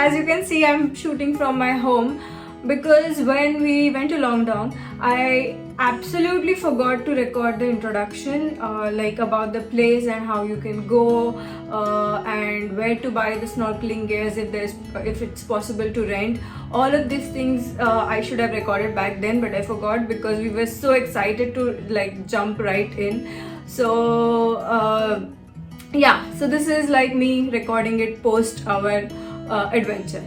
as you can see, I'm shooting from my home because when we went to Longdong, I absolutely forgot to record the introduction, like about the place and how you can go, and where to buy the snorkeling gears if it's possible to rent. All of these things I should have recorded back then, but I forgot because we were so excited to like jump right in. So yeah, so this is like me recording it post our adventure.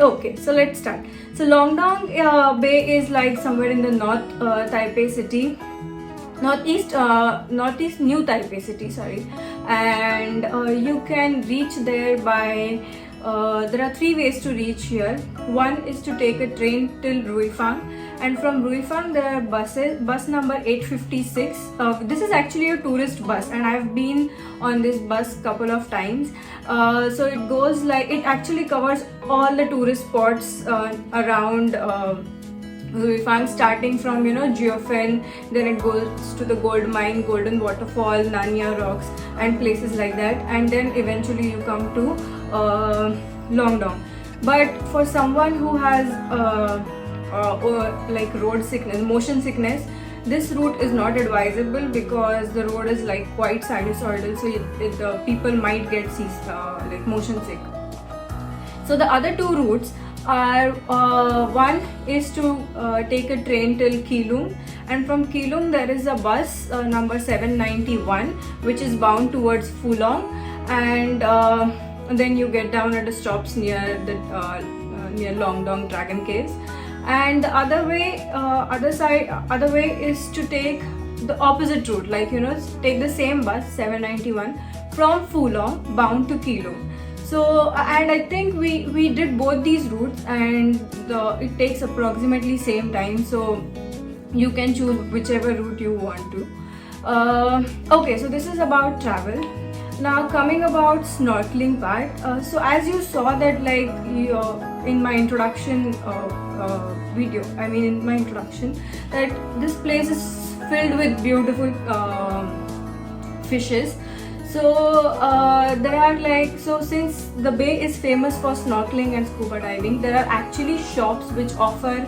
Okay, so let's start. So Longdong Bay is like somewhere in the north Taipei City, northeast New Taipei City, sorry. And you can reach there by there are three ways to reach here. One is to take a train till Ruifang, and from Ruifang there are buses. Bus number 856. This is actually a tourist bus, and I've been on this bus couple of times. So it goes like, it actually covers all the tourist spots around Ruifang, starting from Geofen, then it goes to the gold mine, Golden Waterfall, Nanya Rocks, and places like that, and then eventually you come to Longdong. But for someone who has like road sickness, motion sickness, this route is not advisable because the road is like quite sinusoidal, so people might get like motion sick. So the other two routes are, one is to take a train till Keelung, and from Keelung there is a bus number 791 which is bound towards Fulong, and then you get down at the stops near Longdong Dragon Caves. And the other way is to take the opposite route, like take the same bus 791 from Fulong bound to Keelung. So, and I think we did both these routes, and it takes approximately same time, so you can choose whichever route you want to. Okay, so this is about travel. Now coming about snorkeling part, so as you saw that like in my introduction video, in my introduction, that this place is filled with beautiful fishes. So there are like, so since the bay is famous for snorkeling and scuba diving, there are actually shops which offer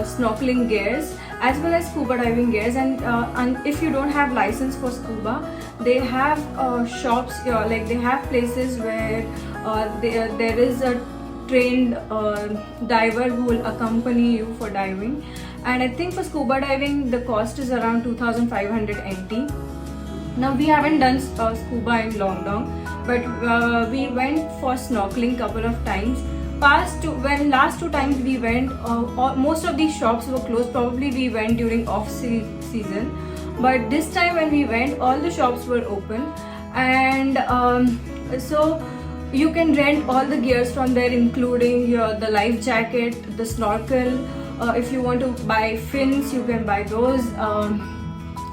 snorkeling gears as well as scuba diving gears, and if you don't have license for scuba, they have shops, like they have places where there is a trained diver who will accompany you for diving. And I think for scuba diving the cost is around 2,500 NT. Now we haven't done scuba in Longdong, but we went for snorkeling couple of times. Last two times we went, most of these shops were closed. Probably we went during off-season, but this time when we went, all the shops were open, and so you can rent all the gears from there, including the life jacket, the snorkel. If you want to buy fins, you can buy those.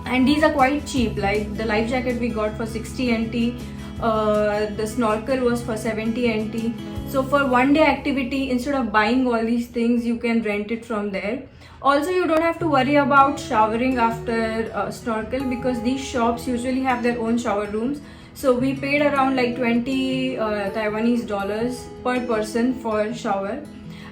And these are quite cheap, like the life jacket we got for 60 NT, the snorkel was for 70 NT. So for one day activity, instead of buying all these things, you can rent it from there. Also, you don't have to worry about showering after snorkel, because these shops usually have their own shower rooms. So we paid around like 20 Taiwanese dollars per person for shower,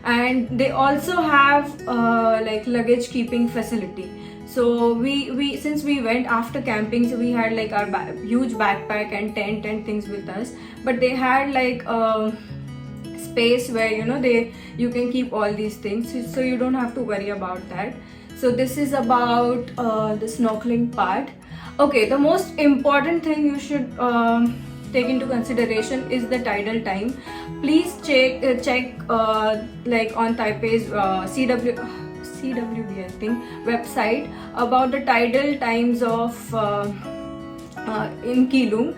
and they also have like luggage keeping facility. So we since we went after camping, so we had like our huge backpack and tent and things with us, but they had like space where you can keep all these things, so you don't have to worry about that. So this is about the snorkeling part. Okay, the most important thing you should take into consideration is the tidal time. Please check like on Taipei's CWD I think website about the tidal times of in Keelung.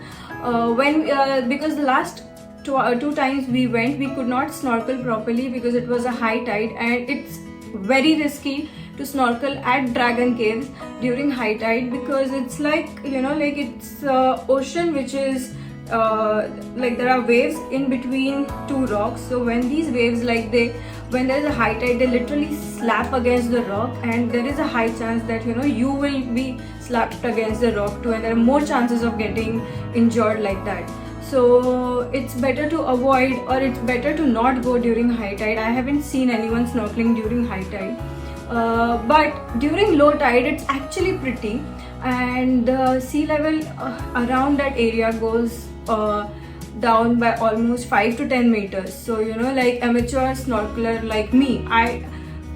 Because the last two times we went, we could not snorkel properly because it was a high tide, and it's very risky to snorkel at Dragon Caves during high tide, because it's like like it's ocean which is like there are waves in between two rocks. So when these waves when there is a high tide, they literally slap against the rock, and there is a high chance that you will be slapped against the rock too, and there are more chances of getting injured like that. so it's better to avoid, or it's better to not go during high tide. I haven't seen anyone snorkeling during high tide, but during low tide it's actually pretty, and the sea level around that area goes down by almost 5 to 10 meters. So you know, like amateur snorkeler like me, I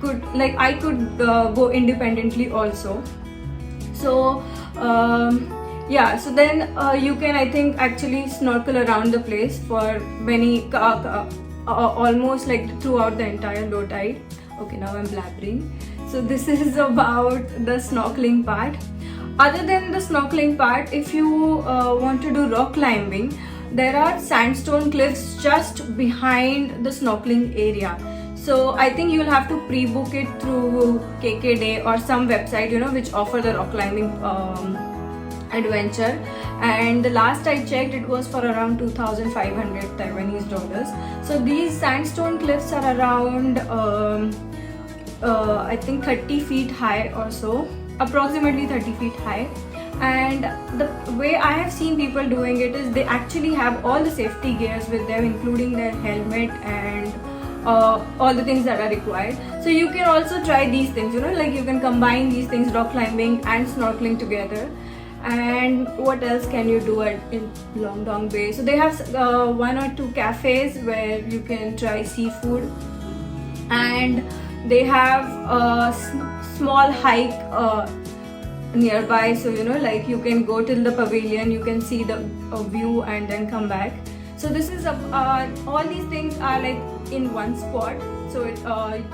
could go independently also. So yeah, so then you can, I think, actually snorkel around the place for many almost like throughout the entire low tide. Okay, now I'm blabbering. So this is about the snorkeling part. Other than the snorkeling part, if you want to do rock climbing, there are sandstone cliffs just behind the snorkeling area. So I think you'll have to pre-book it through KK Day or some website, you know, which offer the rock climbing adventure. And the last I checked, it was for around 2,500 Taiwanese dollars. So these sandstone cliffs are around I think 30 feet high or so, approximately 30 feet high. And the way I have seen people doing it is they actually have all the safety gears with them, including their helmet and all the things that are required. So you can also try these things, you know, like you can combine these things, rock climbing and snorkeling together. And what else can you do in Longdong Bay? So they have 1 or 2 cafes where you can try seafood, and they have a small hike nearby. So you know, like you can go till the pavilion, you can see the view and then come back. So this is all these things are like in one spot. So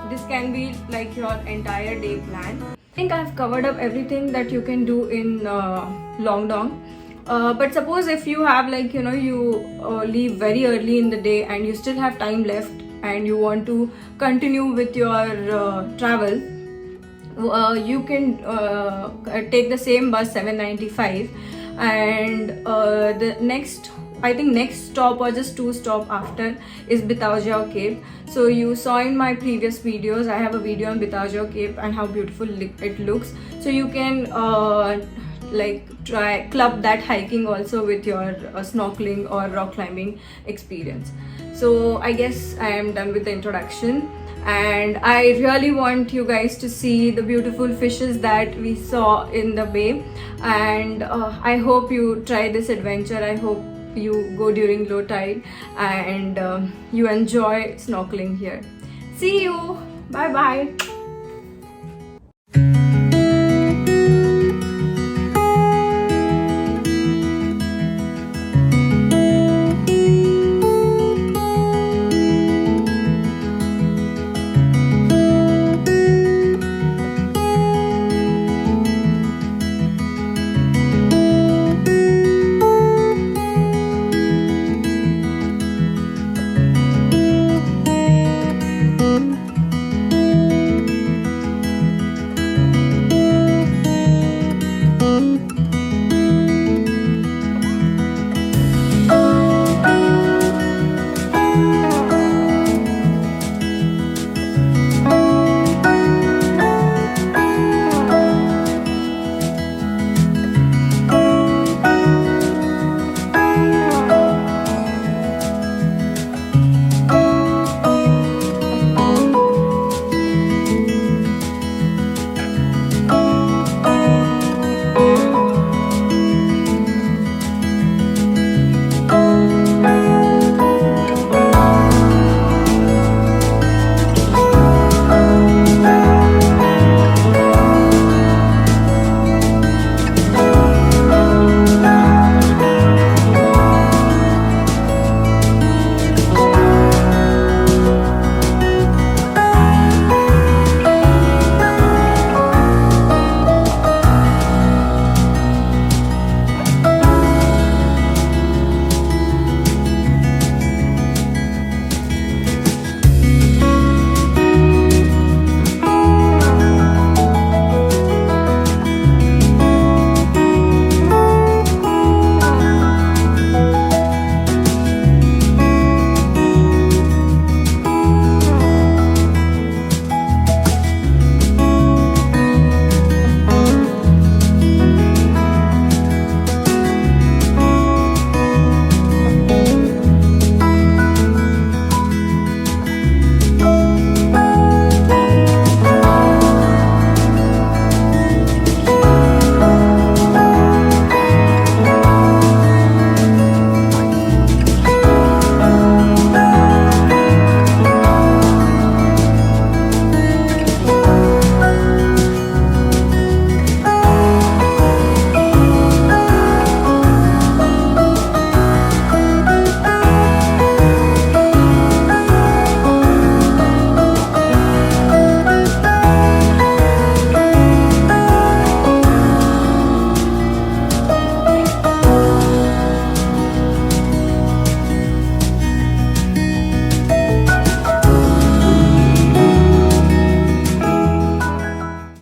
this can be like your entire day plan. I think I've covered up everything that you can do in Longdong. But suppose if you have, like, you know, you leave very early in the day and you still have time left and you want to continue with your travel, you can take the same bus 795, and the next, I think next stop or just 2 stop after is Bitaojiao Cape. So you saw in my previous videos, I have a video on Bitaojiao Cape and how beautiful it looks. So you can like club that hiking also with your snorkeling or rock climbing experience. So I guess I am done with the introduction, and I really want you guys to see the beautiful fishes that we saw in the bay. And I hope you try this adventure. I hope you go during low tide and you enjoy snorkeling here. See you. Bye bye.